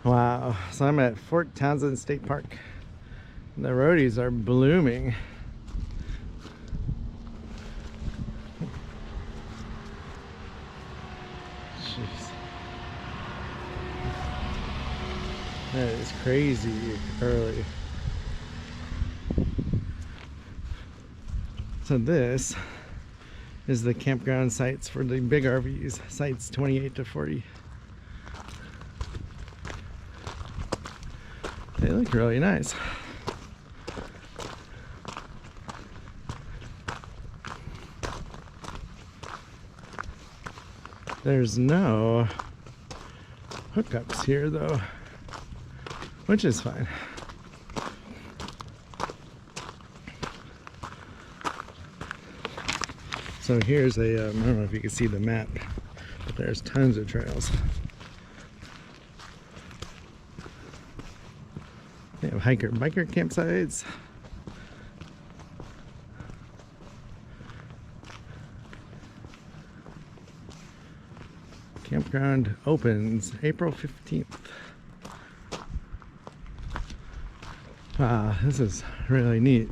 Wow, so I'm at Fort Townsend State Park. The roadies are blooming. Jeez. That is crazy early. So this is the campground sites for the big RVs, sites 28 to 40. They look really nice. There's no hookups here though, which is fine. So here's a, I don't know if you can see the map, but there's tons of trails. They have hiker-biker campsites. Campground opens April 15th. Wow, this is really neat.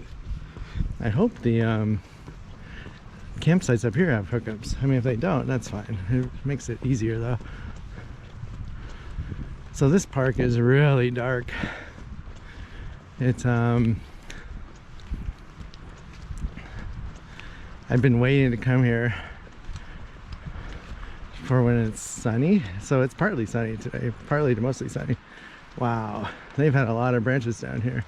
I hope the campsites up here have hookups. I mean, if they don't, that's fine. It makes it easier though. So this park is really dark. It's I've been waiting to come here for when it's sunny. So it's partly sunny today, partly to mostly sunny. Wow, they've had a lot of branches down here.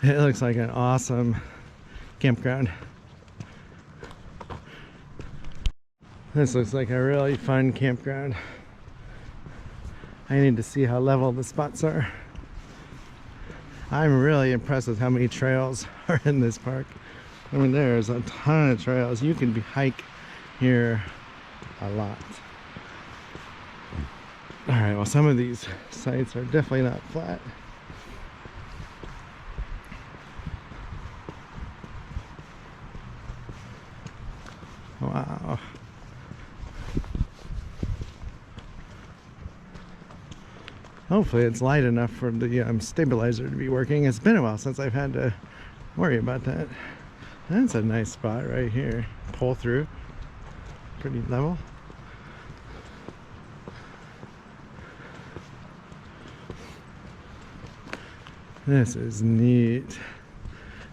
It looks like an awesome campground. This looks like a really fun campground. I need to see how level the spots are. I'm really impressed with how many trails are in this park. I mean, there's a ton of trails. You can hike here a lot. All right, well, some of these sites are definitely not flat. Wow. Hopefully it's light enough for the stabilizer to be working. It's been a while since I've had to worry about that. That's a nice spot right here. Pull through. Pretty level. This is neat.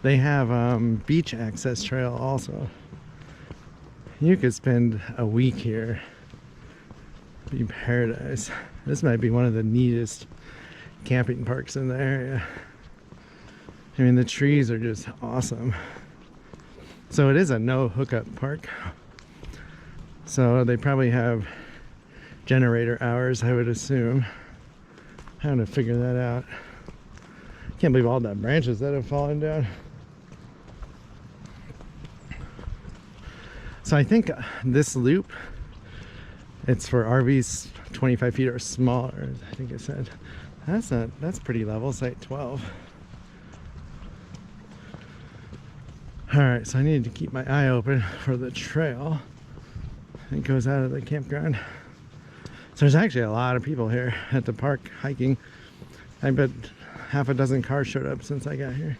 They have beach access trail also. You could spend a week here. Be paradise. This might be one of the neatest camping parks in the area. I mean, the trees are just awesome. So it is a no hookup park. So they probably have generator hours, I would assume. How to figure that out. Can't believe all the branches that have fallen down. So I think this loop, it's for RVs 25 feet or smaller, I think it said. That's pretty level, site 12. All right, so I need to keep my eye open for the trail. It goes out of the campground. So there's actually a lot of people here at the park hiking. I bet half a dozen cars showed up since I got here.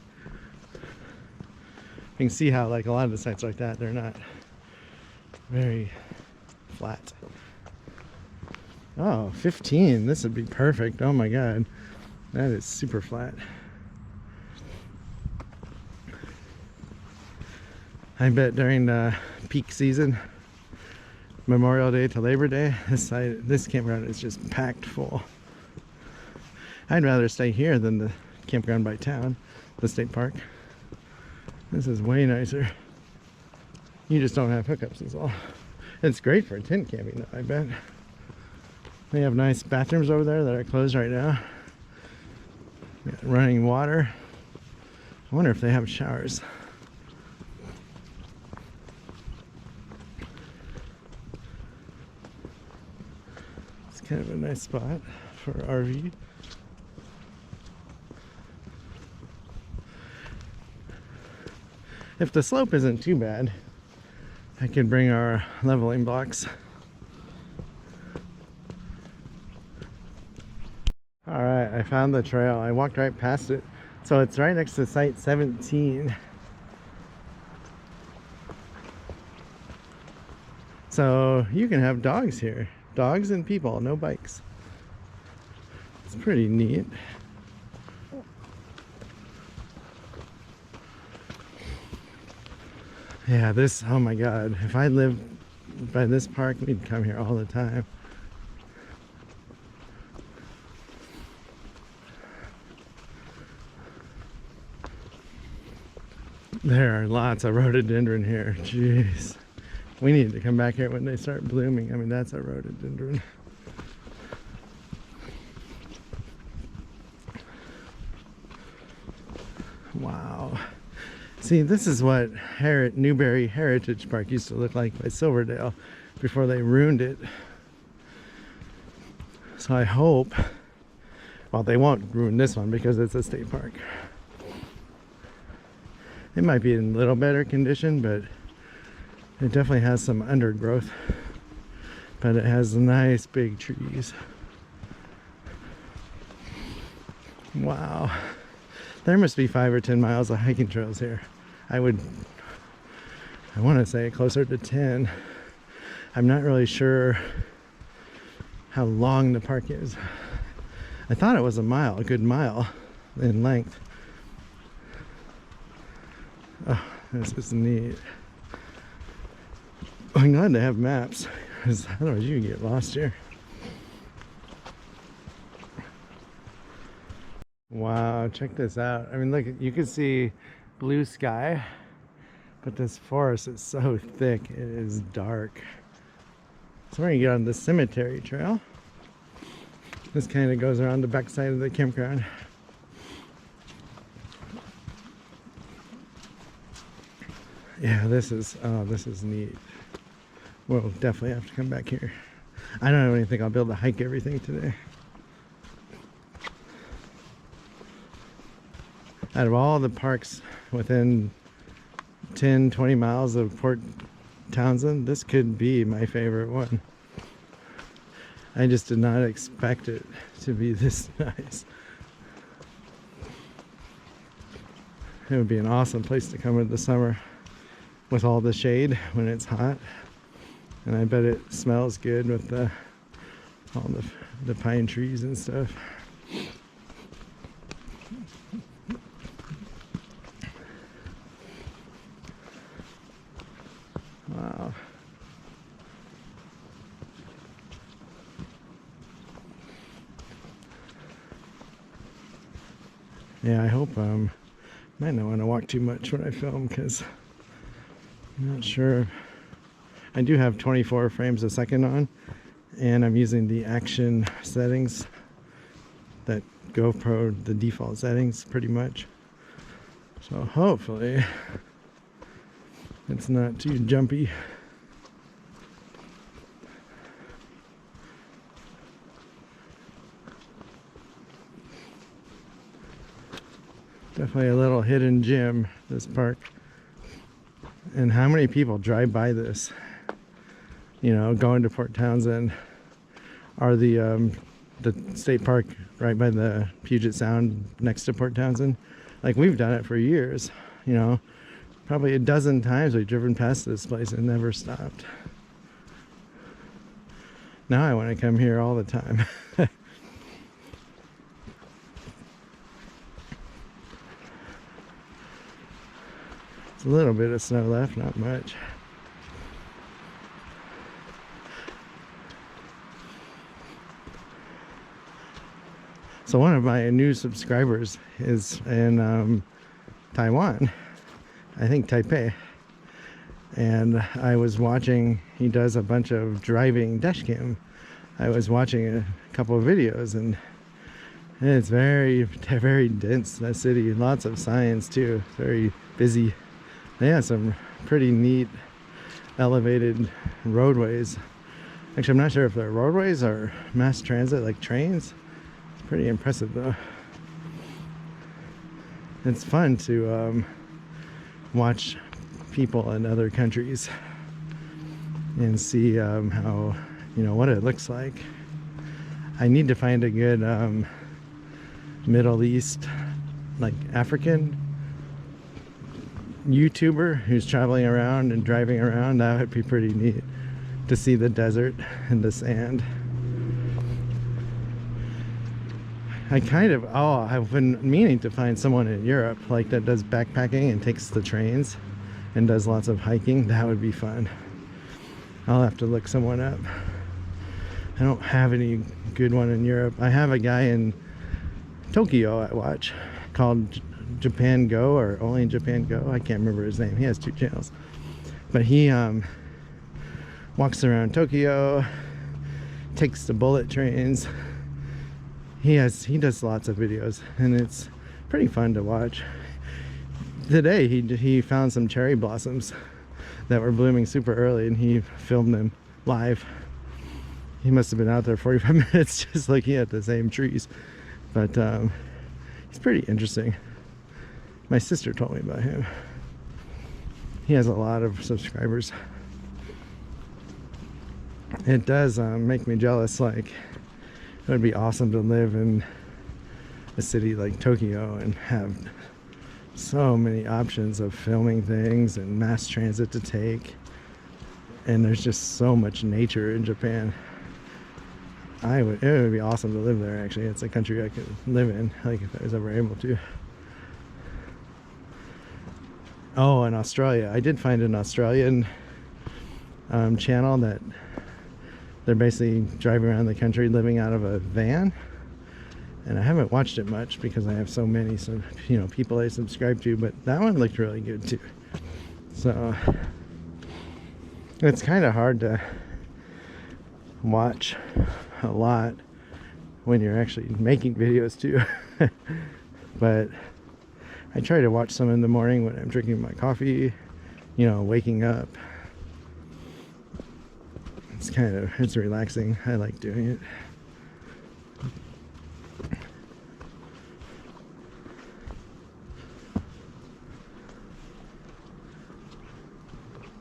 You can see how like a lot of the sites like that, they're not very flat. Oh, 15, this would be perfect. Oh my God, that is super flat. I bet during the peak season, Memorial Day to Labor Day, this campground is just packed full. I'd rather stay here than the campground by town, the state park. This is way nicer. You just don't have hookups is all. It's great for tent camping though, I bet. They have nice bathrooms over there that are closed right now. Got running water. I wonder if they have showers. It's kind of a nice spot for RV. If the slope isn't too bad, I could bring our leveling blocks. it. I found the trail. I walked right past it. So it's right next to site 17. So you can have dogs here. Dogs and people, no bikes. It's pretty neat. Yeah, this, oh my God. If I lived by this park, we'd come here all the time. There are lots of rhododendron here. Jeez. We need to come back here when they start blooming. I mean, that's a rhododendron. Wow. See, this is what Newberry Heritage Park used to look like by Silverdale before they ruined it. So I hope, well, they won't ruin this one because it's a state park. It might be in a little better condition, but it definitely has some undergrowth. But it has nice big trees. Wow. There must be 5 or 10 miles of hiking trails here. I want to say closer to 10. I'm not really sure how long the park is. I thought it was a mile, a good mile in length. Oh, this is neat. I'm glad to have maps, because otherwise you can get lost here. Wow, check this out. I mean, look, you can see blue sky, but this forest is so thick, it is dark. So we're gonna get on the cemetery trail. This kind of goes around the backside of the campground. Yeah, this is neat. We'll definitely have to come back here. I don't even think I'll be able to hike everything today. Out of all the parks within 10-20 miles of Port Townsend, this could be my favorite one. I just did not expect it to be this nice. It would be an awesome place to come in the summer with all the shade when it's hot. And I bet it smells good with all the pine trees and stuff. Wow. Yeah, I hope might not want to walk too much when I film, because I'm not sure. I do have 24 frames a second on, and I'm using the action settings that GoPro, the default settings pretty much. So hopefully it's not too jumpy. Definitely a little hidden gem, this park. And how many people drive by this, you know, going to Port Townsend, or the state park right by the Puget Sound next to Port Townsend. Like, we've done it for years, you know, probably a dozen times we've driven past this place and never stopped. Now I want to come here all the time. It's a little bit of snow left, not much. So one of my new subscribers is in Taiwan, I think Taipei. And I was watching, he does a bunch of driving dash cam. I was watching a couple of videos, and it's very, very dense, that city. Lots of signs too, very busy. They have some pretty neat elevated roadways. Actually, I'm not sure if they're roadways or mass transit, like trains. It's pretty impressive though. It's fun to watch people in other countries and see how, you know, what it looks like. I need to find a good Middle East, like African YouTuber who's traveling around and driving around. That would be pretty neat to see the desert and the sand. I've been meaning to find someone in Europe like that does backpacking and takes the trains and does lots of hiking. That would be fun. I'll have to look someone up. I don't have any good one in Europe. I have a guy in Tokyo I watch called Japan Go, or Only in Japan Go. I can't remember his name. He has 2 channels. But he walks around Tokyo, takes the bullet trains. He does lots of videos and it's pretty fun to watch. Today he found some cherry blossoms that were blooming super early and he filmed them live. He must have been out there 45 minutes just looking at the same trees. But he's pretty interesting. My sister told me about him. He has a lot of subscribers. It does make me jealous. Like, it would be awesome to live in a city like Tokyo and have so many options of filming things and mass transit to take. And there's just so much nature in Japan. It would be awesome to live there, actually. It's a country I could live in, like if I was ever able to. Oh, in Australia. I did find an Australian channel that they're basically driving around the country living out of a van. And I haven't watched it much because I have so many people I subscribe to, but that one looked really good too. So it's kind of hard to watch a lot when you're actually making videos too. But I try to watch some in the morning when I'm drinking my coffee, waking up. It's relaxing. I like doing it.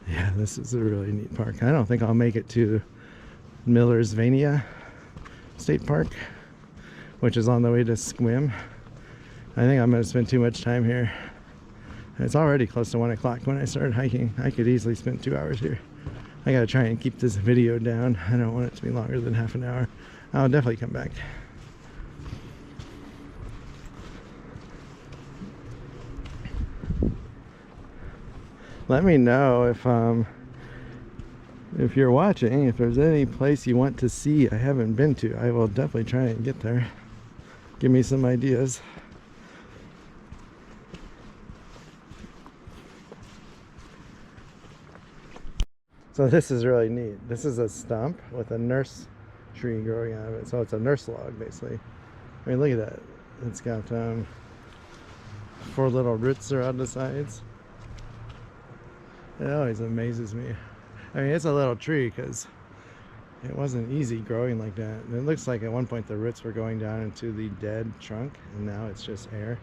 Yeah, this is a really neat park. I don't think I'll make it to Millersvania State Park, which is on the way to Squim. I think I'm going to spend too much time here. It's already close to 1 o'clock when I started hiking. I could easily spend 2 hours here. I got to try and keep this video down. I don't want it to be longer than half an hour. I'll definitely come back. Let me know if you're watching, if there's any place you want to see I haven't been to. I will definitely try and get there. Give me some ideas. So this is really neat. This is a stump with a nurse tree growing out of it. So it's a nurse log, basically. I mean, look at that. It's got 4 little roots around the sides. It always amazes me. I mean, it's a little tree because it wasn't easy growing like that. And it looks like at one point the roots were going down into the dead trunk, and now it's just air.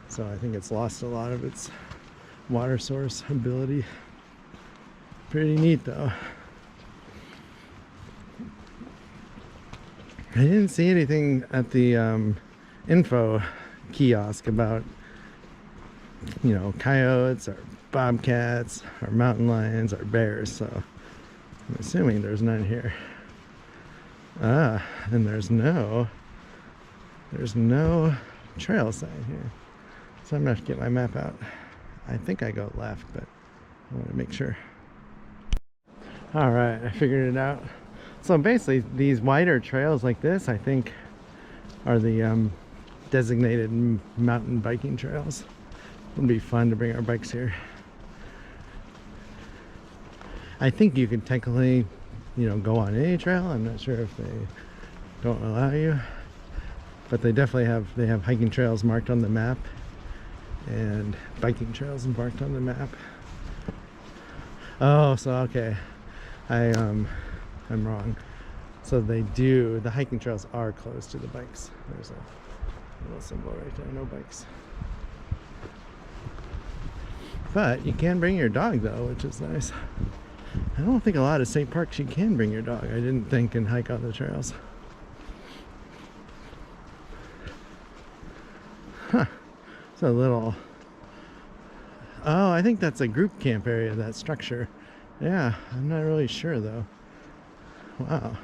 So I think it's lost a lot of its water source ability. Pretty neat though. I didn't see anything at the info kiosk about, coyotes or bobcats or mountain lions or bears, so I'm assuming there's none here. And there's no trail sign here. So I'm gonna have to get my map out. I think I go left, but I want to make sure. All right, I figured it out. So basically these wider trails like this, I think, are the designated mountain biking trails. It would be fun to bring our bikes here. I think you can technically, go on any trail. I'm not sure if they don't allow you, but they definitely have hiking trails marked on the map and biking trails marked on the map. Oh, so okay. I'm wrong. So the hiking trails are closed to the bikes. There's a little symbol right there, no bikes. But you can bring your dog though, which is nice. I don't think a lot of state parks you can bring your dog. I didn't think and hike on the trails. It's a little... Oh, I think that's a group camp area, that structure. Yeah, I'm not really sure though. Wow.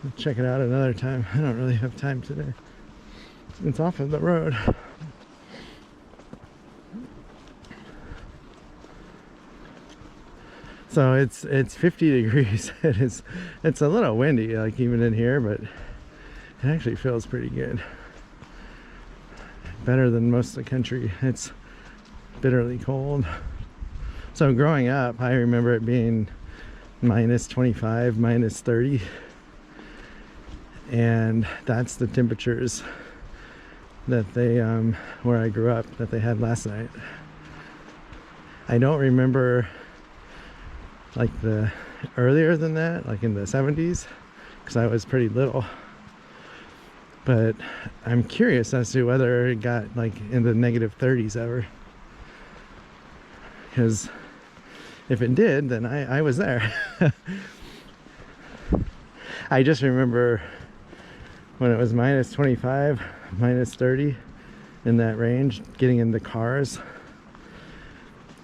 We'll check it out another time. I don't really have time today. It's off of the road. So it's 50 degrees. It's a little windy, like even in here, but it actually feels pretty good. Better than most of the country. It's bitterly cold. So growing up, I remember it being minus 25, minus 30. And that's the temperatures that they, where I grew up, that they had last night. I don't remember like the earlier than that, like in the 70s, because I was pretty little. But I'm curious as to whether it got like in the negative 30s ever. Because if it did, then I was there. I just remember when it was minus 25, minus 30, in that range, getting into cars.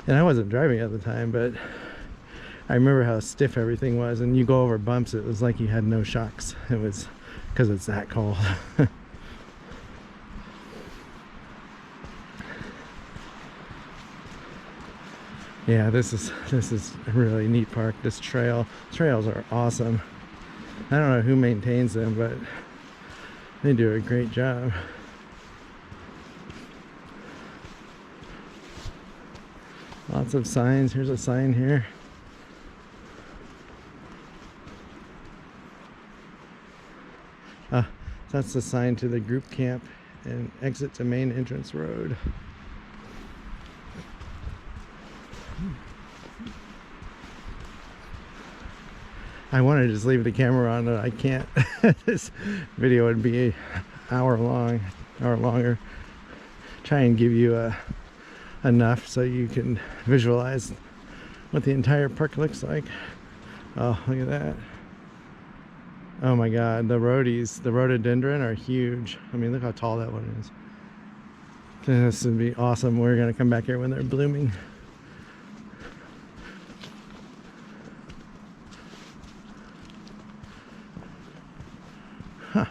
And I wasn't driving at the time, but I remember how stiff everything was, and you go over bumps, it was like you had no shocks. It was because it's that cold. Yeah, this is a really neat park. This trails are awesome. I don't know who maintains them, but they do a great job. Lots of signs. Here's a sign here. That's the sign to the group camp and exit to main entrance road. I want to just leave the camera on, but I can't. This video would be an hour long, or longer. Try and give you enough so you can visualize what the entire park looks like. Oh, look at that. Oh my god, the rhododendron are huge. I mean, look how tall that one is. This would be awesome. We're gonna come back here when they're blooming. Huh.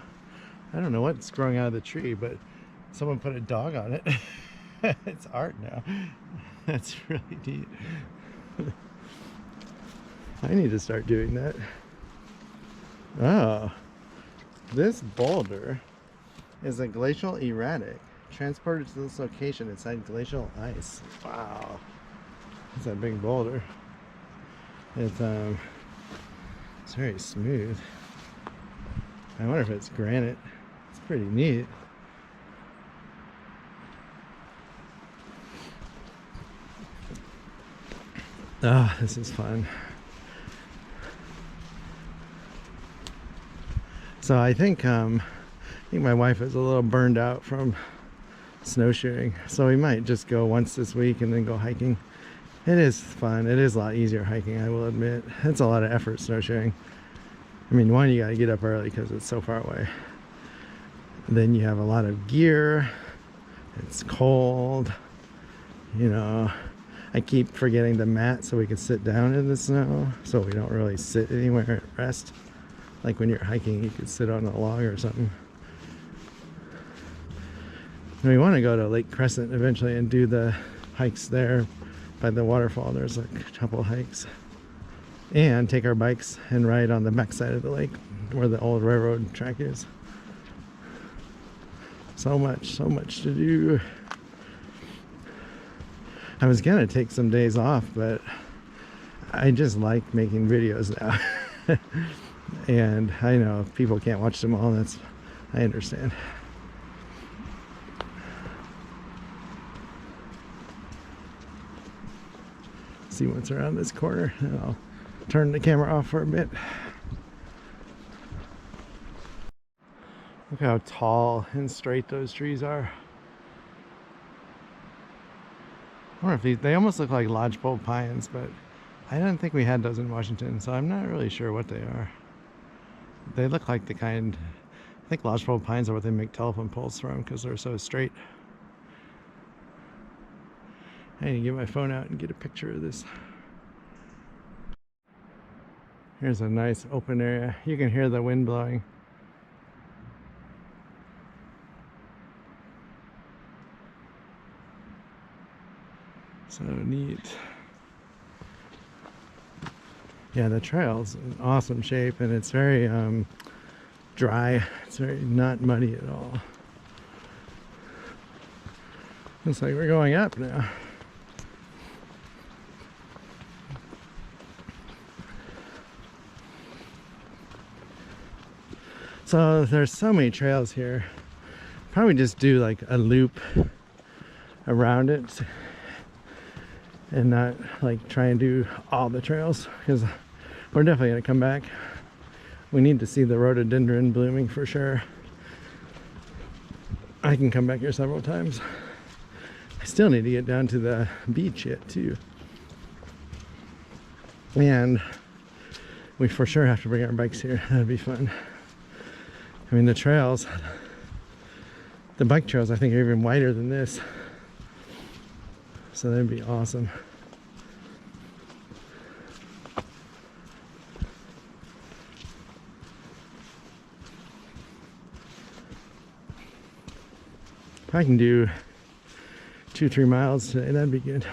I don't know what's growing out of the tree, but someone put a dog on it. It's art now. That's really neat. I need to start doing that. Oh, this boulder is a glacial erratic transported to this location inside glacial ice. Wow, that's a big boulder. It's very smooth. I wonder if it's granite. It's pretty neat. Oh, this is fun. So I think my wife is a little burned out from snowshoeing, so we might just go once this week and then go hiking. It is fun. It is a lot easier hiking, I will admit. It's a lot of effort snowshoeing. I mean, one, you gotta get up early because it's so far away. Then you have a lot of gear. It's cold. You know, I keep forgetting the mat so we can sit down in the snow, so we don't really sit anywhere and rest. Like when you're hiking, you could sit on a log or something. And we want to go to Lake Crescent eventually and do the hikes there by the waterfall. There's like a couple hikes. And take our bikes and ride on the backside of the lake where the old railroad track is. So much to do. I was gonna take some days off, but I just like making videos now. And I know people can't watch them all. I understand. See what's around this corner. And I'll turn the camera off for a bit. Look how tall and straight those trees are. I wonder if they almost look like lodgepole pines, but I don't think we had those in Washington, so I'm not really sure what they are. They look like the kind, I think lodgepole pines are what they make telephone poles from because they're so straight. I need to get my phone out and get a picture of this. Here's a nice open area. You can hear the wind blowing. So neat. Yeah, the trail's in awesome shape, and it's very dry. It's very not muddy at all. Looks like we're going up now. So there's so many trails here. Probably just do like a loop around it and not like try and do all the trails, because we're definitely gonna come back. We need to see the rhododendron blooming for sure. I can come back here several times. I still need to get down to the beach yet too. And we for sure have to bring our bikes here. That'd be fun. I mean, the trails, the bike trails, I think are even wider than this. So that'd be awesome. If I can do 2-3 miles today, that'd be good.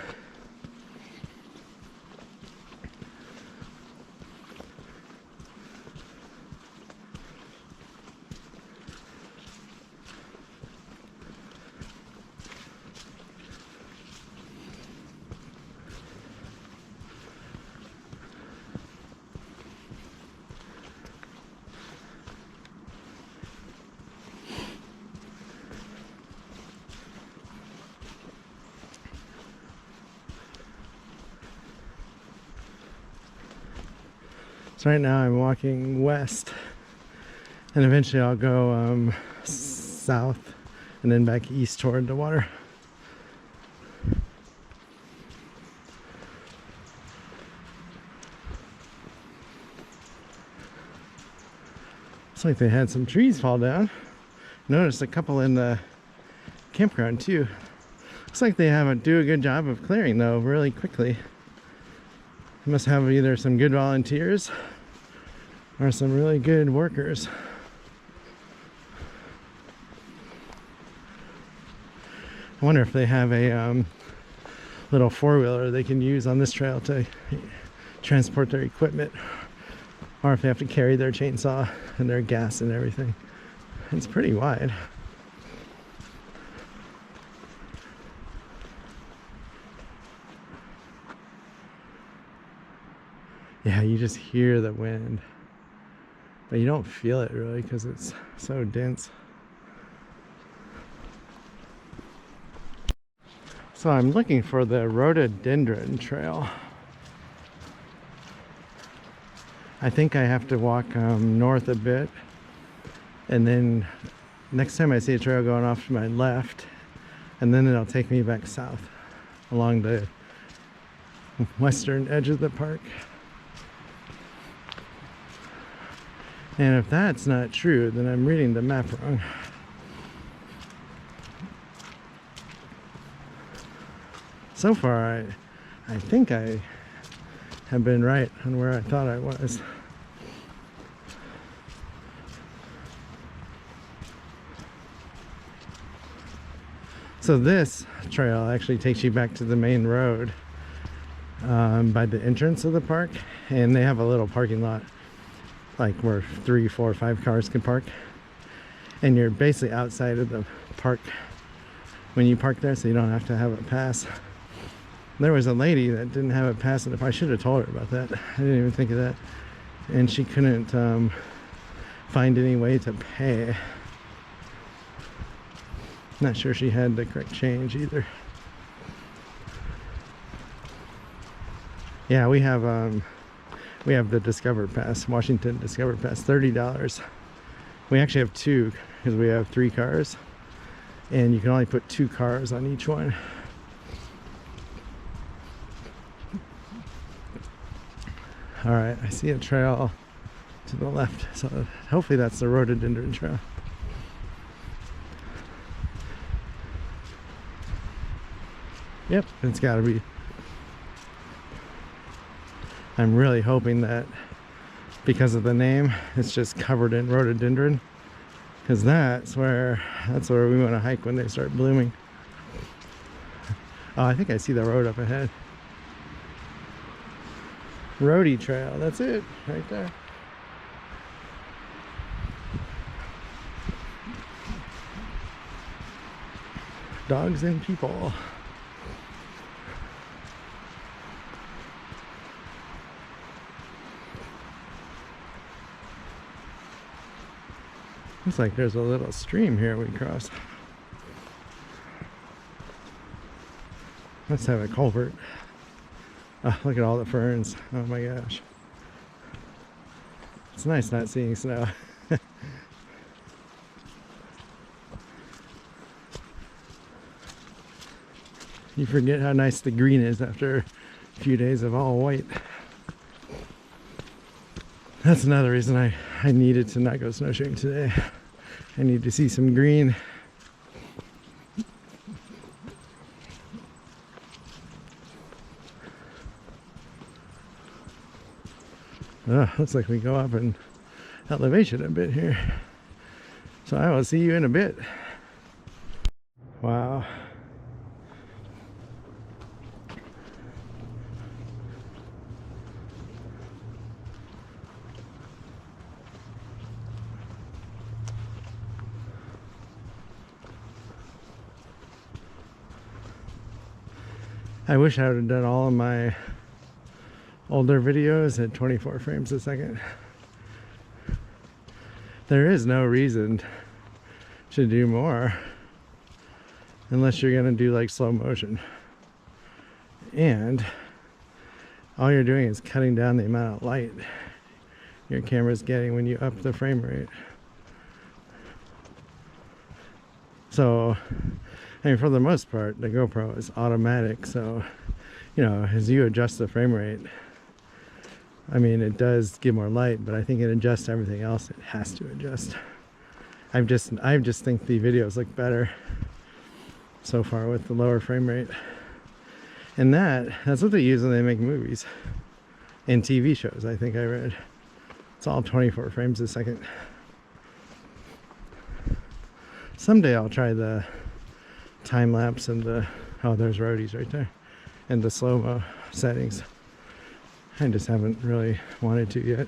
So right now I'm walking west, and eventually I'll go south and then back east toward the water. Looks like they had some trees fall down. Noticed a couple in the campground too. Looks like they do a good job of clearing though really quickly. They must have either some good volunteers or some really good workers. I wonder if they have a little four-wheeler they can use on this trail to transport their equipment, or if they have to carry their chainsaw and their gas and everything. It's pretty wide. Yeah, you just hear the wind, but you don't feel it really because it's so dense. So I'm looking for the rhododendron trail. I think I have to walk north a bit, and then next time I see a trail going off to my left, and then it'll take me back south along the western edge of the park. And if that's not true, then I'm reading the map wrong. So far, I think I have been right on where I thought I was. So this trail actually takes you back to the main road by the entrance of the park, and they have a little parking lot like where 3, 4, 5 cars can park, and you're basically outside of the park when you park there, so you don't have to have a pass. There was a lady that didn't have a pass, and I should have told her about that. I didn't even think of that. And she couldn't find any way to pay. Not sure she had the correct change either. Yeah, we have the Discover Pass, Washington Discover Pass, $30. We actually have 2 because we have 3 cars, and you can only put 2 cars on each one. All right, I see a trail to the left, so hopefully that's the rhododendron trail. Yep, it's got to be. I'm really hoping that because of the name, it's just covered in rhododendron, because that's where we want to hike when they start blooming. Oh, I think I see the road up ahead. Roadie Trail, that's it, right there. Dogs and people. Looks like there's a little stream here we cross. Let's have a culvert. Oh, look at all the ferns. Oh my gosh. It's nice not seeing snow. You forget how nice the green is after a few days of all white. That's another reason I needed to not go snowshoeing today. I need to see some green. Looks like we go up in elevation a bit here. So I will see you in a bit. Wow. I wish I would have done all of my older videos at 24 frames a second. There is no reason to do more unless you're gonna do like slow motion, and all you're doing is cutting down the amount of light your camera's getting when you up the frame rate. So I mean, for the most part, the GoPro is automatic, so you know, as you adjust the frame rate, I mean, it does give more light, but I think it adjusts everything else it has to adjust. I just think the videos look better so far with the lower frame rate. And that's what they use when they make movies and TV shows, I think I read. It's all 24 frames a second. Someday I'll try the time lapse and the, oh, there's roadies right there, and the slow-mo settings. I just haven't really wanted to yet.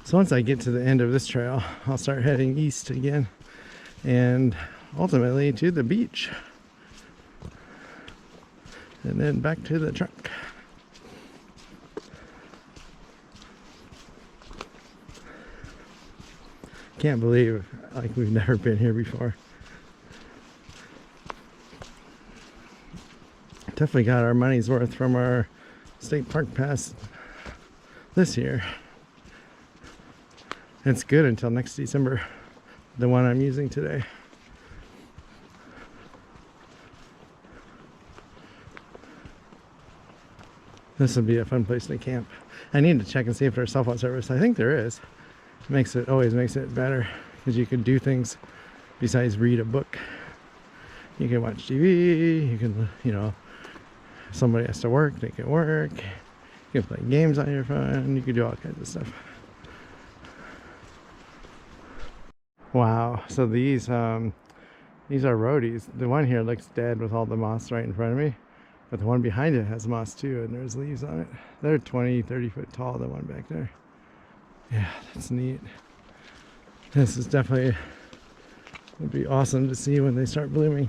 So once I get to the end of this trail, I'll start heading east again and ultimately to the beach. And then back to the truck. Can't believe like we've never been here before. Definitely got our money's worth from our state park pass this year. It's good until next December, the one I'm using today. This would be a fun place to camp. I need to check and see if there's cell phone service. I think there is. Always makes it better because you can do things besides read a book. You can watch TV, you can, you know, if somebody has to work, they can work. You can play games on your phone, you can do all kinds of stuff. Wow, so these are roadies. The one here looks dead with all the moss right in front of me. But the one behind it has moss too, and there's leaves on it. They're 20, 30 foot tall, the one back there. Yeah, that's neat. This is definitely, would be awesome to see when they start blooming.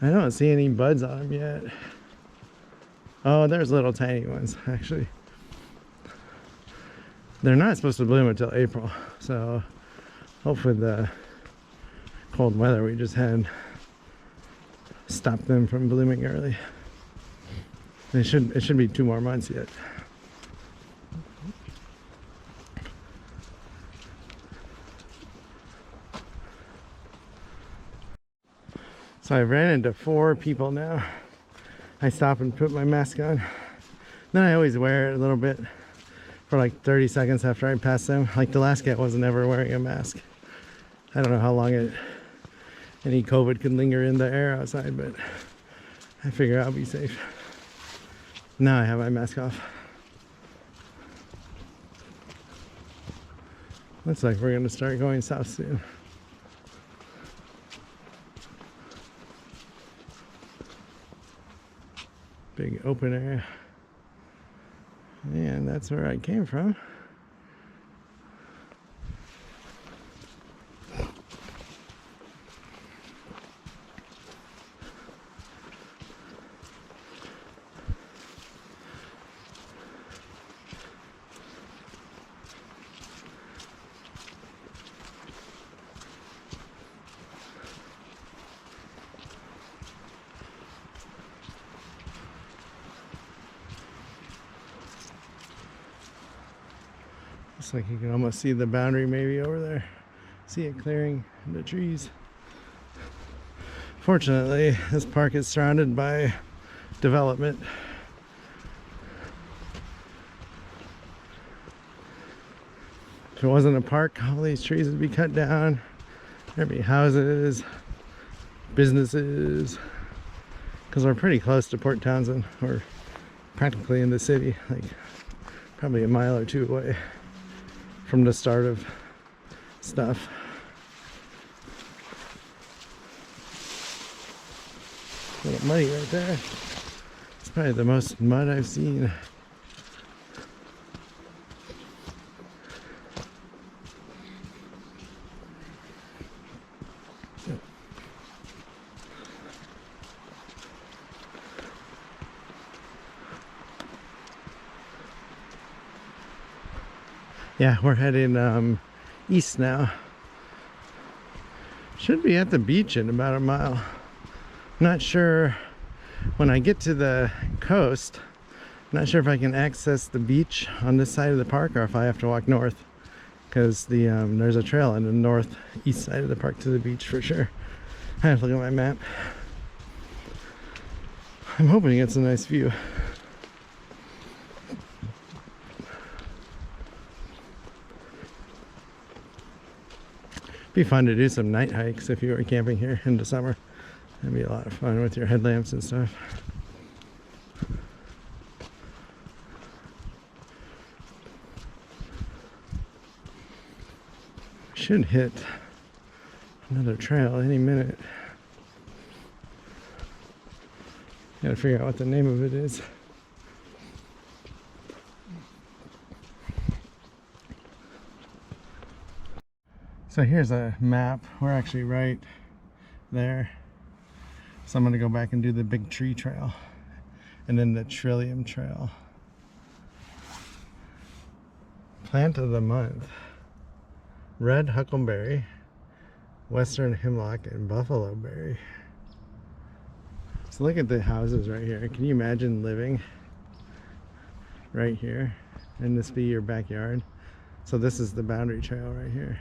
I don't see any buds on them yet. Oh, there's little tiny ones, actually. They're not supposed to bloom until April, so hopefully the cold weather we just had stop them from blooming early. It should be 2 more months yet. So I ran into 4 people now. I stop and put my mask on. Then I always wear it a little bit for like 30 seconds after I pass them. Like the last cat wasn't ever wearing a mask. I don't know how long any COVID could linger in the air outside, but I figure I'll be safe. Now I have my mask off. Looks like we're gonna start going south soon. Big open area. And that's where I came from. Looks like you can almost see the boundary maybe over there. See it clearing the trees. Fortunately, this park is surrounded by development. If it wasn't a park, all these trees would be cut down. There'd be houses, businesses, because we're pretty close to Port Townsend. We're practically in the city, like probably a mile or two away from the start of stuff. A little muddy right there. It's probably the most mud I've seen. Yeah, we're heading east now. Should be at the beach in about a mile. Not sure when I get to the coast. Not sure if I can access the beach on this side of the park or if I have to walk north, because there's a trail on the northeast side of the park to the beach for sure. I have to look at my map. I'm hoping it's a nice view. Be fun to do some night hikes if you were camping here in the summer. That'd be a lot of fun with your headlamps and stuff. Should hit another trail any minute. Gotta figure out what the name of it is. So here's a map. We're actually right there. So I'm gonna go back and do the Big Tree Trail and then the Trillium Trail. Plant of the month: red huckleberry, western hemlock, and buffalo berry. So look at the houses right here. Can you imagine living right here and this be your backyard? So this is the boundary trail right here.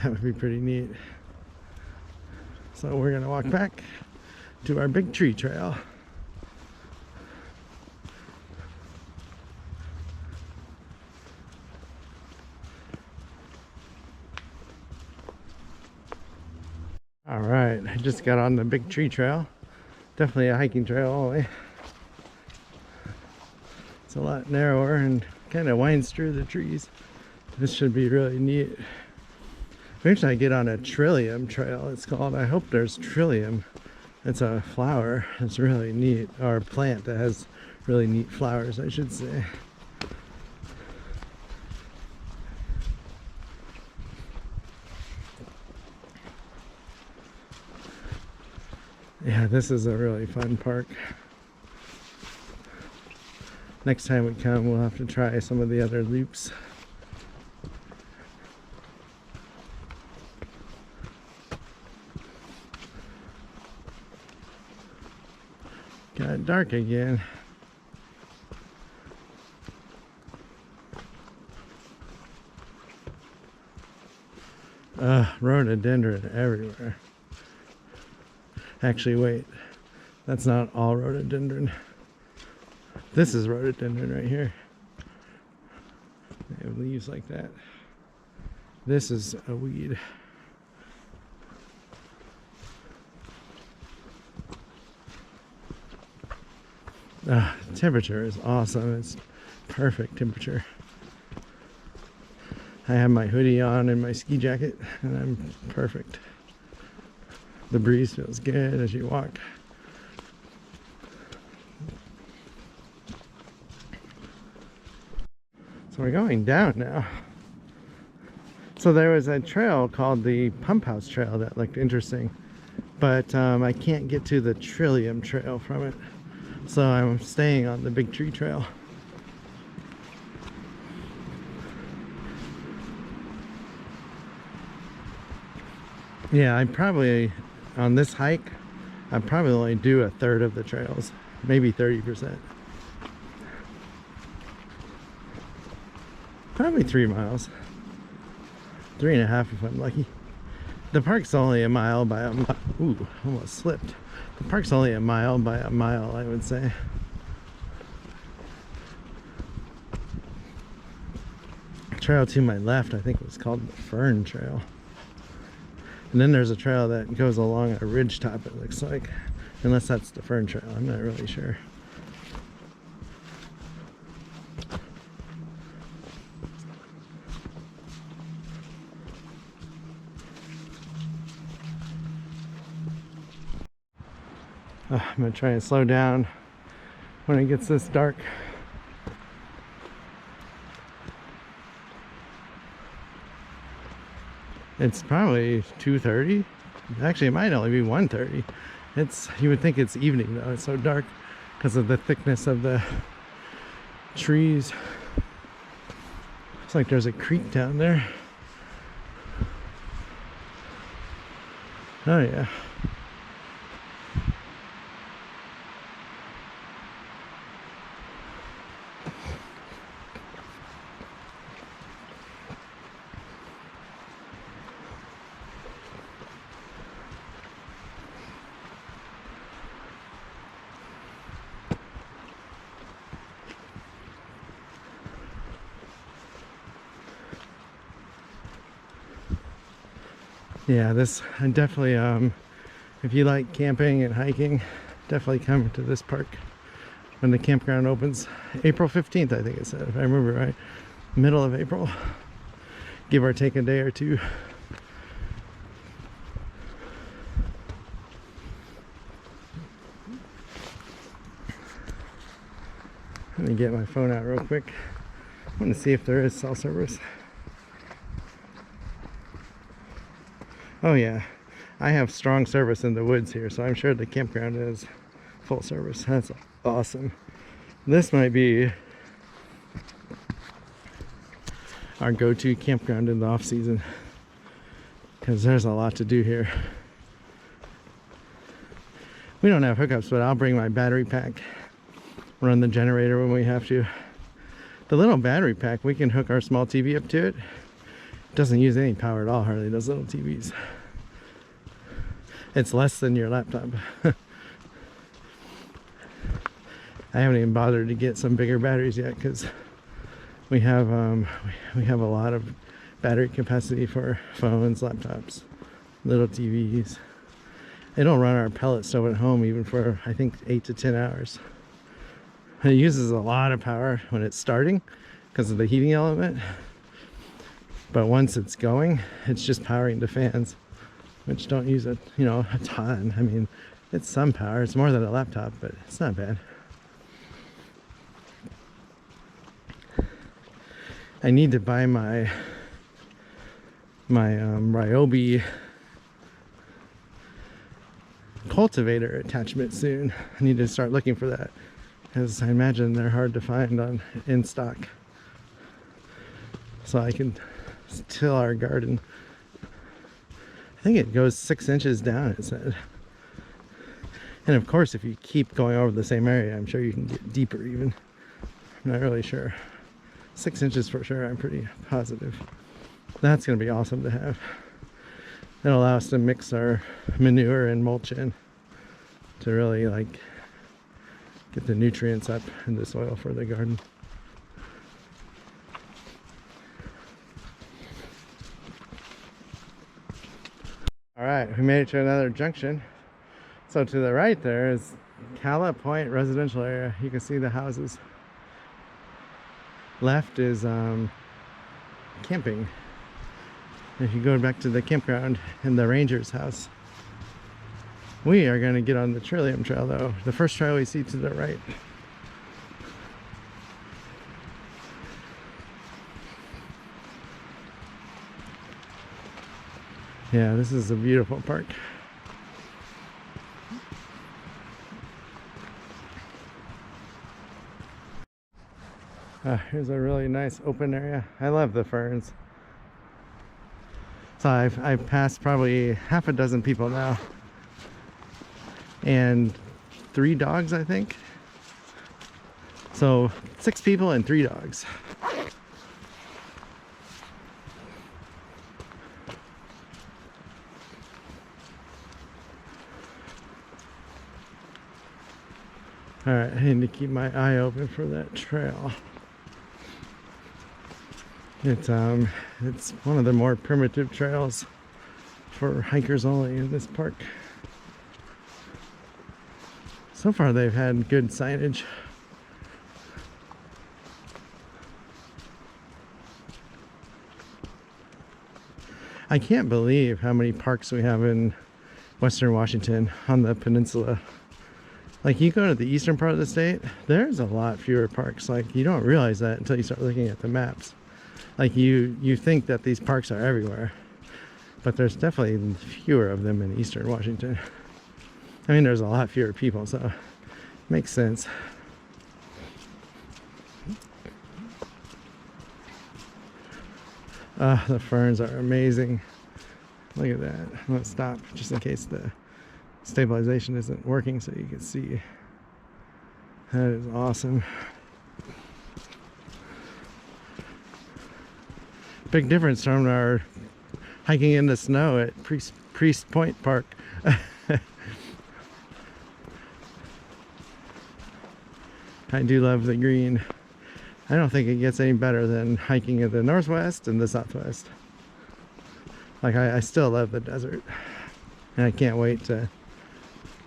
That would be pretty neat. So we're gonna walk back to our Big Tree Trail. All right, I just got on the Big Tree Trail. Definitely a hiking trail all the way. It's a lot narrower and kind of winds through the trees. This should be really neat. Eventually I get on a Trillium Trail, it's called. I hope there's Trillium. It's a flower. It's really neat. Or a plant that has really neat flowers, I should say. Yeah, this is a really fun park. Next time we come, we'll have to try some of the other loops. Got dark again. Rhododendron everywhere. Actually, wait. That's not all rhododendron. This is rhododendron right here. They have leaves like that. This is a weed. Temperature is awesome. It's perfect temperature. I have my hoodie on and my ski jacket, and I'm perfect. The breeze feels good as you walk. So we're going down now. So there was a trail called the Pump House Trail that looked interesting, but I can't get to the Trillium Trail from it. So I'm staying on the Big Tree Trail. Yeah, I probably, on this hike, I'd probably only do a third of the trails, maybe 30%. Probably 3 miles. 3.5 if I'm lucky. The park's only a mile by a mile. Ooh, almost slipped. The park's only a mile by a mile, I would say. Trail to my left, I think it was called the Fern Trail. And then there's a trail that goes along a ridge top, it looks like. Unless that's the Fern Trail, I'm not really sure. I'm gonna try and slow down when it gets this dark. It's probably 2:30. Actually, it might only be 1:30. You would think it's evening though. It's so dark because of the thickness of the trees. Looks like there's a creek down there. Oh yeah. Yeah, this, I definitely, if you like camping and hiking, definitely come to this park when the campground opens. April 15th, I think it said, if I remember right. Middle of April. Give or take a day or two. Let me get my phone out real quick. I want to see if there is cell service. Oh yeah, I have strong service in the woods here, so I'm sure the campground is full service. That's awesome. This might be our go-to campground in the off season because there's a lot to do here. We don't have hookups, but I'll bring my battery pack, run the generator when we have to. The little battery pack, we can hook our small TV up to it. Doesn't use any power at all, hardly, those little TVs. It's less than your laptop. I haven't even bothered to get some bigger batteries yet because we have a lot of battery capacity for phones, laptops, little TVs. It'll run our pellet stove at home even for, I think, 8 to 10 hours. And it uses a lot of power when it's starting because of the heating element. But once it's going, it's just powering the fans, which don't use a ton. I mean, it's some power. It's more than a laptop, but it's not bad. I need to buy my Ryobi cultivator attachment soon. I need to start looking for that because I imagine they're hard to find in stock. So I can till our garden. I think it goes 6 inches down, it said. And of course, if you keep going over the same area, I'm sure you can get deeper even. I'm not really sure. 6 inches for sure, I'm pretty positive. That's going to be awesome to have. It'll allow us to mix our manure and mulch in. to really like get the nutrients up in the soil for the garden. All right, we made it to another junction. So to the right there is Cala Point residential area. You can see the houses. Left is camping. If you go back to the campground in the ranger's house. We are going to get on the Trillium Trail though. The first trail we see to the right. Yeah, this is a beautiful park. Here's a really nice open area. I love the ferns. So I've passed probably half a dozen people now. And 3 dogs, I think. So 6 people and 3 dogs. All right, I need to keep my eye open for that trail. It's one of the more primitive trails for hikers only in this park. So far they've had good signage. I can't believe how many parks we have in Western Washington on the peninsula. Like, you go to the eastern part of the state, there's a lot fewer parks. Like, you don't realize that until you start looking at the maps. Like, you think that these parks are everywhere, but there's definitely fewer of them in eastern Washington. I mean, there's a lot fewer people, so it makes sense. The ferns are amazing. Look at that. I'm gonna stop just in case the stabilization isn't working so you can see. That is awesome. Big difference from our hiking in the snow at Priest Point Park. I do love the green. I don't think it gets any better than hiking in the northwest and the southwest. Like, I still love the desert, and I can't wait to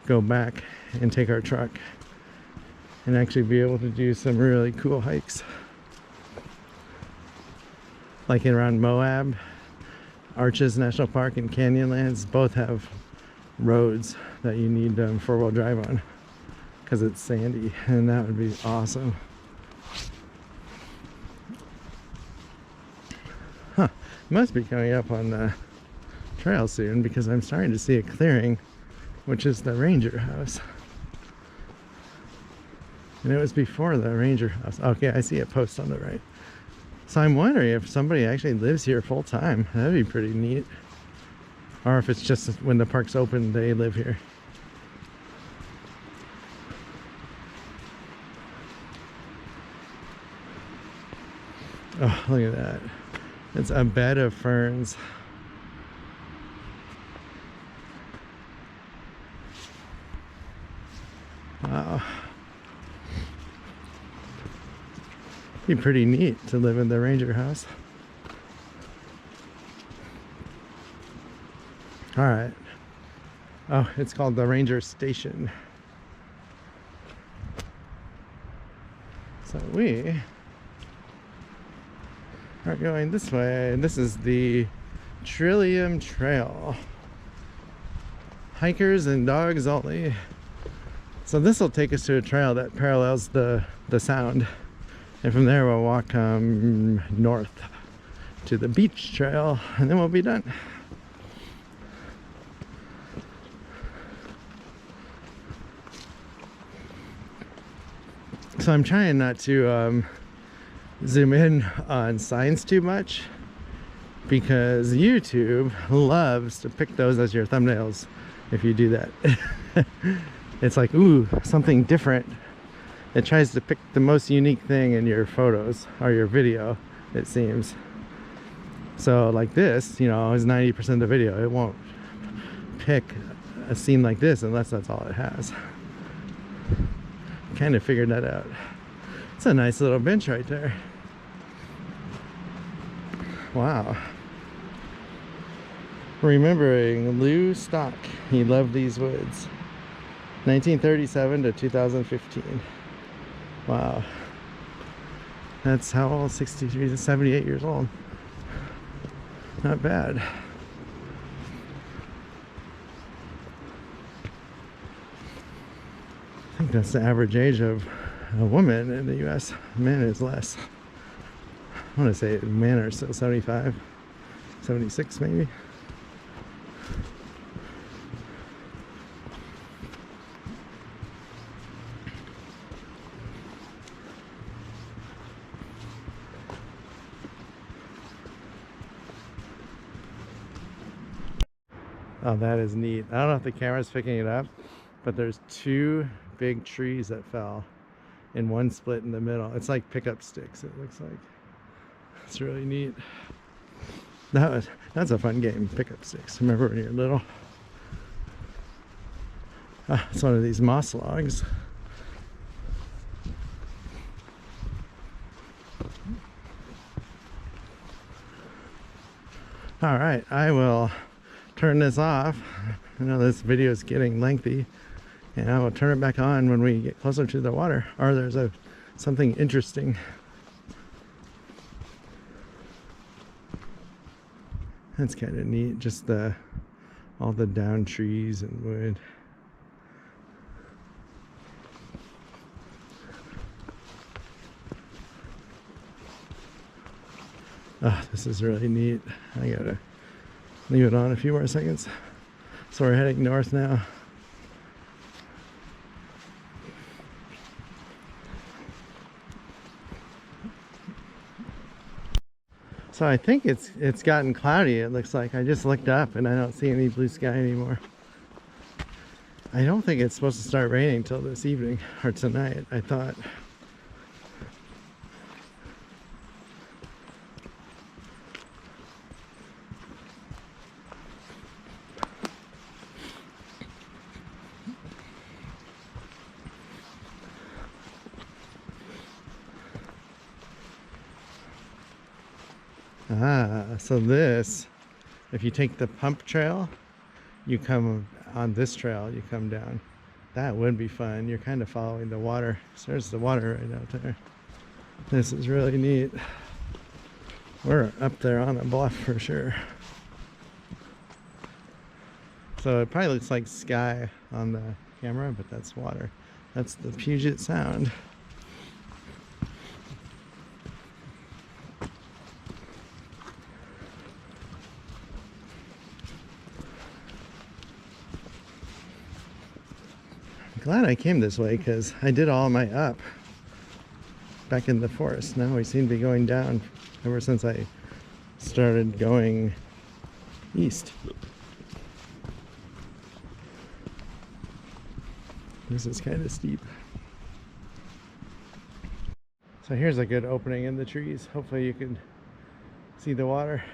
go back and take our truck and actually be able to do some really cool hikes. Like around Moab, Arches National Park and Canyonlands both have roads that you need 4-wheel drive on because it's sandy, and that would be awesome. Huh, must be coming up on the trail soon because I'm starting to see a clearing, which is the ranger house. And it was before the ranger house. Okay, I see a post on the right. So I'm wondering if somebody actually lives here full time. That'd be pretty neat. Or if it's just when the park's open, they live here. Oh, look at that. It's a bed of ferns. Wow. Be pretty neat to live in the ranger house. All right. Oh, it's called the Ranger Station. So we are going this way, and this is the Trillium Trail. Hikers and dogs only. So this will take us to a trail that parallels the sound. And from there we'll walk north to the beach trail, and then we'll be done. So I'm trying not to zoom in on signs too much because YouTube loves to pick those as your thumbnails if you do that. It's like, ooh, something different. It tries to pick the most unique thing in your photos or your video, it seems. So like this, you know, is 90% of the video. It won't pick a scene like this unless that's all it has. Kind of figured that out. It's a nice little bench right there. Wow. Remembering Lou Stock. He loved these woods. 1937 to 2015. Wow. That's how old? 63 to 78 years old. Not bad. I think that's the average age of a woman in the US. Men is less. I want to say men are still 75, 76 maybe. Oh, that is neat. I don't know if the camera's picking it up, but there's two big trees that fell in one split in the middle. It's like pickup sticks, it looks like. It's really neat. That's a fun game, pickup sticks. Remember when you're little? It's one of these moss logs. All right, I will turn this off. I know this video is getting lengthy, and I will turn it back on when we get closer to the water, or there's something interesting. That's kind of neat, just all the down trees and wood. Oh, this is really neat. I gotta leave it on a few more seconds. So we're heading north now. So I think it's gotten cloudy, it looks like. I just looked up and I don't see any blue sky anymore. I don't think it's supposed to start raining till this evening or tonight, I thought. So this, if you take the pump trail, you come on this trail, you come down. That would be fun. You're kind of following the water. So there's the water right out there. This is really neat. We're up there on a bluff for sure. So it probably looks like sky on the camera, but that's water. That's the Puget Sound. Glad I came this way because I did all my up back in the forest. Now we seem to be going down ever since I started going east. This is kind of steep. So here's a good opening in the trees. Hopefully you can see the water.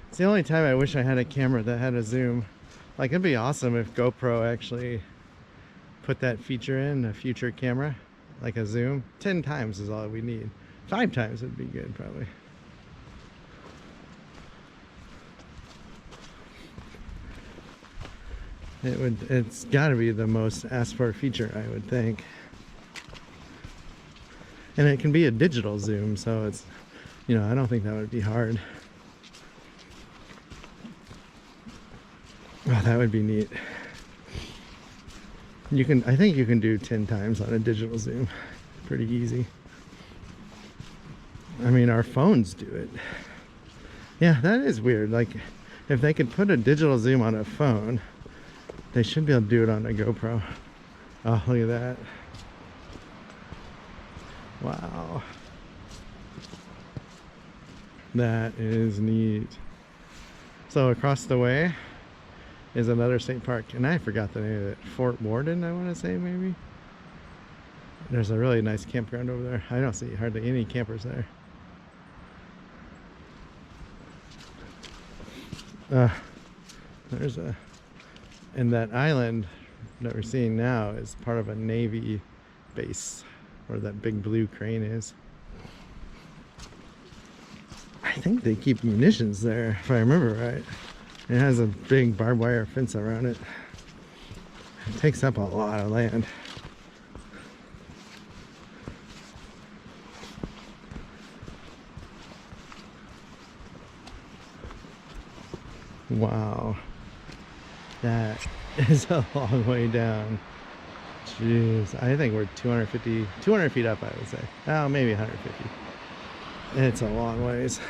It's the only time I wish I had a camera that had a zoom. Like, it'd be awesome if GoPro actually put that feature in, a future camera, like a zoom. 10 times is all we need. 5 times would be good, probably. It's got to be the most asked for feature, I would think. And it can be a digital zoom, so it's, you know, I don't think that would be hard. Oh, that would be neat. I think you can do 10 times on a digital zoom. Pretty easy. I mean, our phones do it. Yeah, that is weird. Like, if they could put a digital zoom on a phone, they should be able to do it on a GoPro. Oh, look at that. Wow. That is neat. So across the way is another state park, and I forgot the name of it. Fort Worden, I want to say, maybe. There's a really nice campground over there. I don't see hardly any campers there. There's a And that island that we're seeing now is part of a Navy base where that big blue crane is. I think they keep munitions there, if I remember right. It has a big barbed wire fence around it. It takes up a lot of land. Wow. That is a long way down. Jeez, I think we're 200 feet up, I would say. Oh, maybe 150. It's a long ways.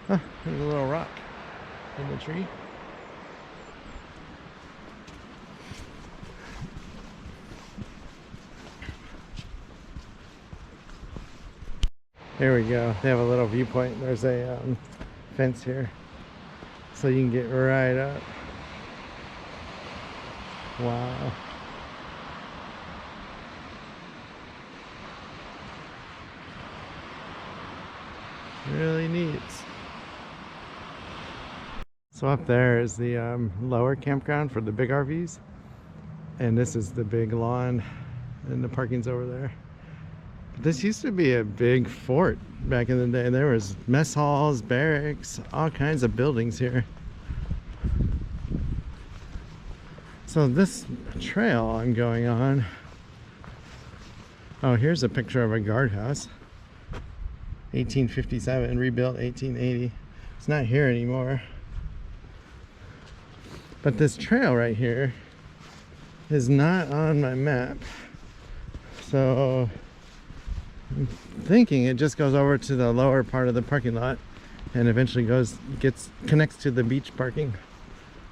Oh, there's a little rock in the tree. There we go. They have a little viewpoint. There's a fence here, so you can get right up. Wow. Really neat. So up there is the lower campground for the big RVs, and this is the big lawn, and the parking's over there. This used to be a big fort back in the day. There was mess halls, barracks, all kinds of buildings here. So this trail I'm going on, oh, here's a picture of a guardhouse. 1857, rebuilt 1880. It's not here anymore. But this trail right here is not on my map. So I'm thinking it just goes over to the lower part of the parking lot and eventually connects to the beach parking.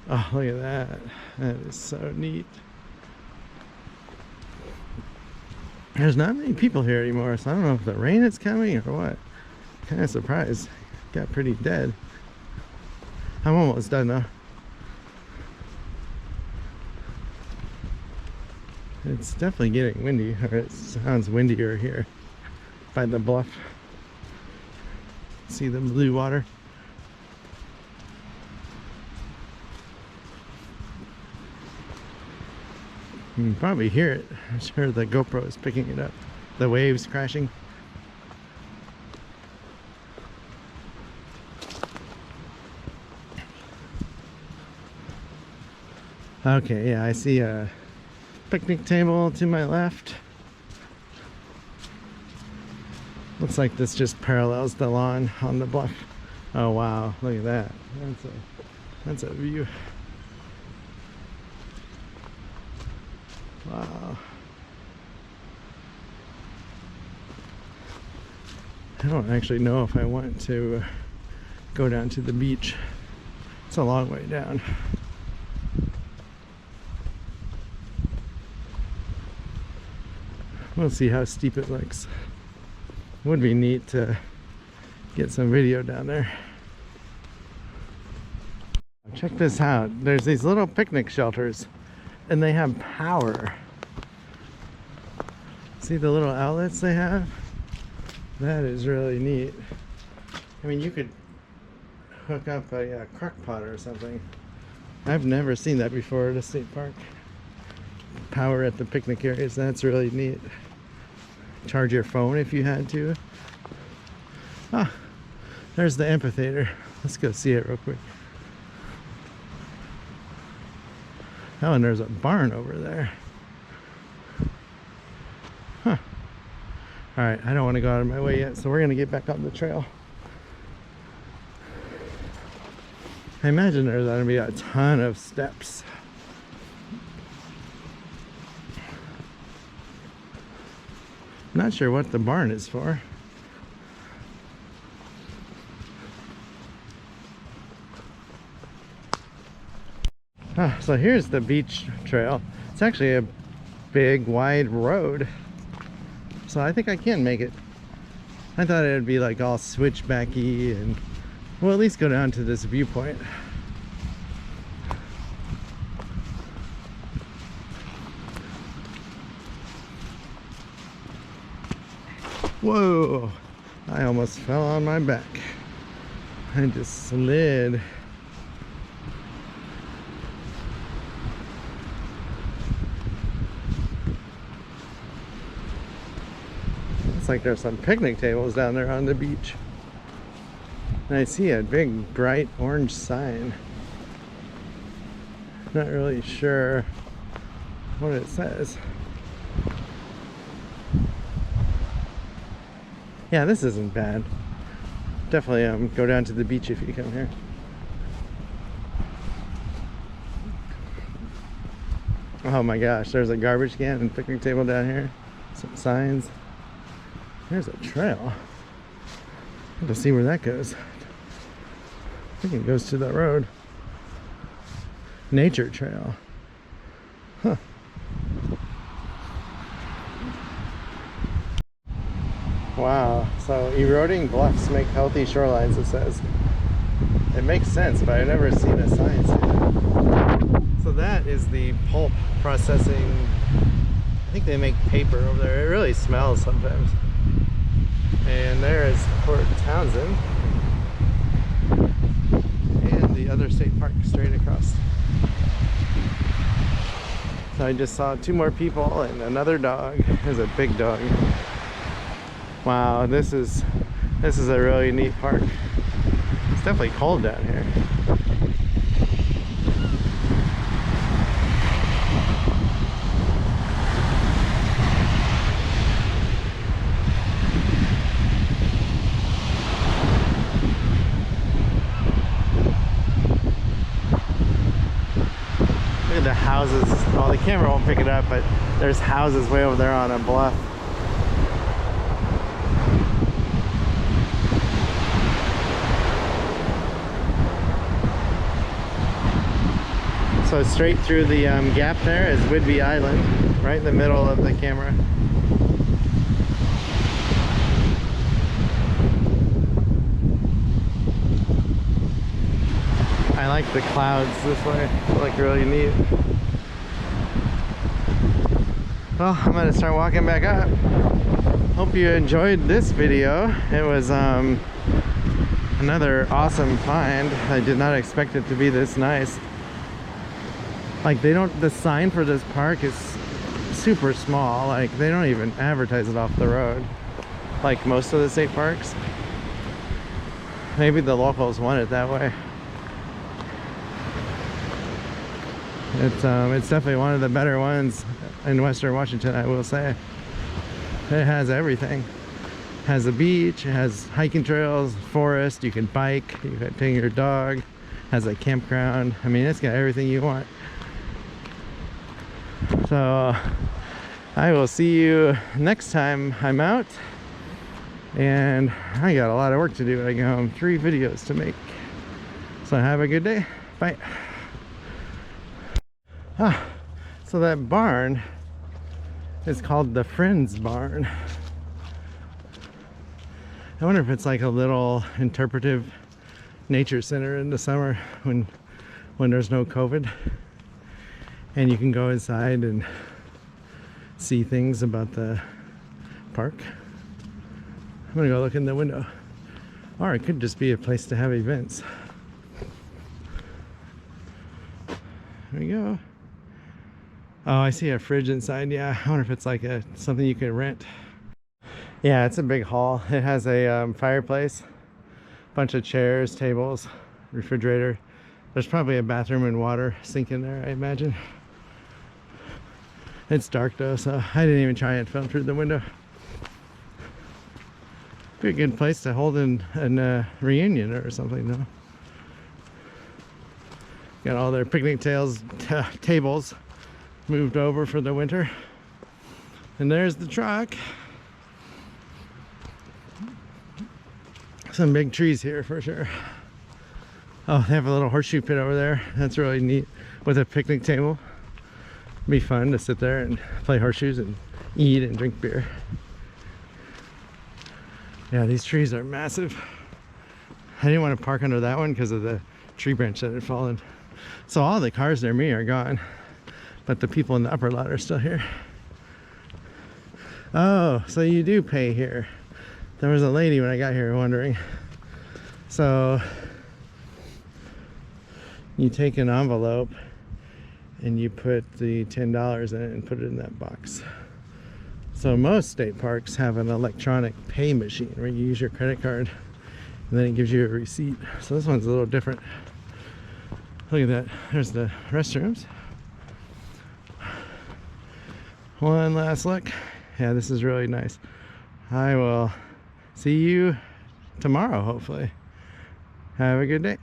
Oh, look at that. That is so neat. There's not many people here anymore, so I don't know if the rain is coming or what. Kind of surprised. Got pretty dead. I'm almost done though. It's definitely getting windy, or it sounds windier here by the bluff. See the blue water? You can probably hear it. I'm sure the GoPro is picking it up. The waves crashing. Okay, yeah, I see a picnic table to my left. Looks like this just parallels the lawn on the bluff. Oh wow, look at that. That's a view. Wow. I don't actually know if I want to go down to the beach. It's a long way down. We'll see how steep it looks. Would be neat to get some video down there. Check this out. There's these little picnic shelters and they have power. See the little outlets they have? That is really neat. I mean, you could hook up a crock pot or something. I've never seen that before at a state park. Power at the picnic areas. That's really neat. Charge your phone if you had to. Ah, there's the amphitheater. Let's go see it real quick. Oh, and there's a barn over there. Huh. Alright, I don't want to go out of my way yet, so we're going to get back on the trail. I imagine there's going to be a ton of steps. Not sure what the barn is for. Ah, so here's the beach trail. It's actually a big, wide road. So I think I can make it. I thought it would be like all switchbacky and we'll at least go down to this viewpoint. Whoa, I almost fell on my back. I just slid. like there's some picnic tables down there on the beach. And I see a big bright orange sign. Not really sure what it says. Yeah, this isn't bad. Definitely go down to the beach if you come here. Oh my gosh, there's a garbage can and picnic table down here. Some signs. There's a trail. Let's see where that goes. I think it goes to the road. Nature trail. Huh. Wow, so eroding bluffs make healthy shorelines, it says. It makes sense, but I've never seen a sign say that. So that is the pulp processing. I think they make paper over there. It really smells sometimes. And there is Fort Townsend. And the other state park straight across. So I just saw 2 more people and another dog. There's a big dog. Wow, this is a really neat park. It's definitely cold down here. Look at the houses. Well, the camera won't pick it up, but there's houses way over there on a bluff. So straight through the gap there is Whidbey Island, right in the middle of the camera. I like the clouds this way. They look really neat. Well, I'm gonna start walking back up. Hope you enjoyed this video. It was another awesome find. I did not expect it to be this nice. Like the sign for this park is super small. Like they don't even advertise it off the road like most of the state parks. Maybe the locals want it that way. It's definitely one of the better ones in Western Washington, I will say. It has everything. It has a beach, it has hiking trails, forest, you can bike, you can take your dog, it has a campground. I mean, it's got everything you want. So I will see you next time I'm out, and I got a lot of work to do when I get home. 3 videos to make. So have a good day. Bye. So that barn is called the Friends Barn. I wonder if it's like a little interpretive nature center in the summer when there's no COVID. And you can go inside and see things about the park. I'm gonna go look in the window. Or it could just be a place to have events. There we go. Oh, I see a fridge inside. Yeah, I wonder if it's like something you can rent. Yeah, it's a big hall. It has a fireplace, bunch of chairs, tables, refrigerator. There's probably a bathroom and water sink in there, I imagine. It's dark though, so I didn't even try and film through the window. Be a good place to hold a reunion or something though. Got all their picnic tables moved over for the winter. And there's the truck. Some big trees here for sure. Oh, they have a little horseshoe pit over there. That's really neat with a picnic table. Be fun to sit there and play horseshoes and eat and drink beer. Yeah, these trees are massive. I didn't want to park under that one because of the tree branch that had fallen. So all the cars near me are gone, but the people in the upper lot are still here. Oh, so you do pay here. There was a lady when I got here wondering. So you take an envelope and you put the $10 in it and put it in that box. So most state parks have an electronic pay machine where you use your credit card and then it gives you a receipt. So this one's a little different. Look at that. There's the restrooms. One last look. Yeah, this is really nice. I will see you tomorrow, hopefully. Have a good day.